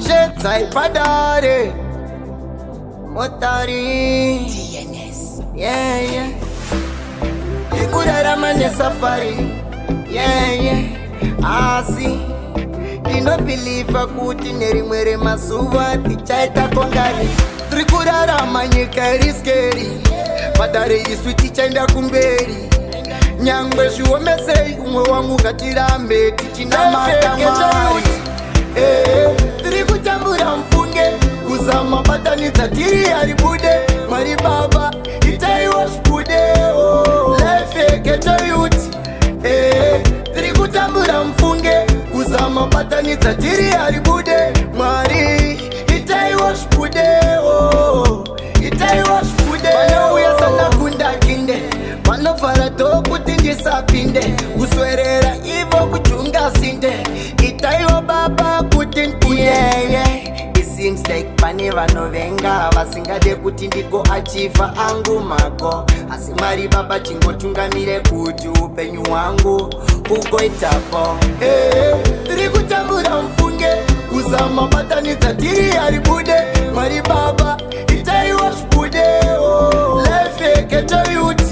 Shetai padare Motari TNS. Yeah. Ikurara mane safari. Yeah. Asi Dino believe kuti nerimwere masuva tichaita kongani. Trikurara manyika riskeri. Padare isu tichaenda kumberi. Nyangwe shuomesei umwe wangu katirambe tichina matamati. Tiri kutambura mfunge kuzama batanidza tiri haribude. Mwari baba itaiwa shukude. Life yeketo yuti. Tiri kutambura mfunge kuzama batanidza tiri haribude. Mwari itaiwa shukude. Itaiwa shukude. Vanouya sana kunda kinde. Vanofara to kuti ndisapinde. Kuswerera ivo kuchunga sinde. Itaiwa baba kuti npude. It seems like pane vanovenga vasingade kuti ndiko achifa angu mako. Asi Mwari baba chingotungamire kuti upenyu hwangu ugoitapo. Tiri kutambura mfunge kuzama batanidza tiri haribude. Mwari baba itaiwa shukude. Life yeketo yuti.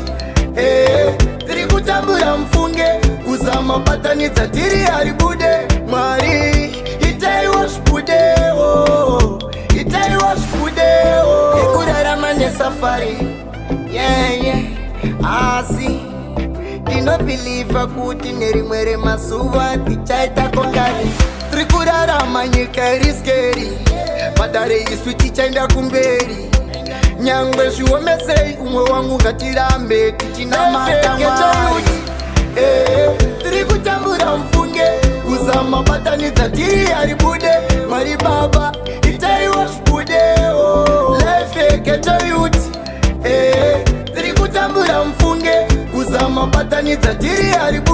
Tiri kutambura mfunge kuzama batanidza tiri haribude. Mwari itaiwa shukude. Itaiwa shukude. Ikurarama nesafari. Yeah. Asi Dino believe kuti nerimwere masuva tichaita kongani. Trikurarama nyika riskeri. Padare isu tichaenda kumberi. Nyangwe shuomesei umwe wangu katirambe tichina matamati. Tiri kutambura mfunge kuzama batanidza tiri haribude. Mwari baba itaiwa shukude. Life yeketo yuti. Tiri kutambura mfunge kuzama batanidza tiri haribude.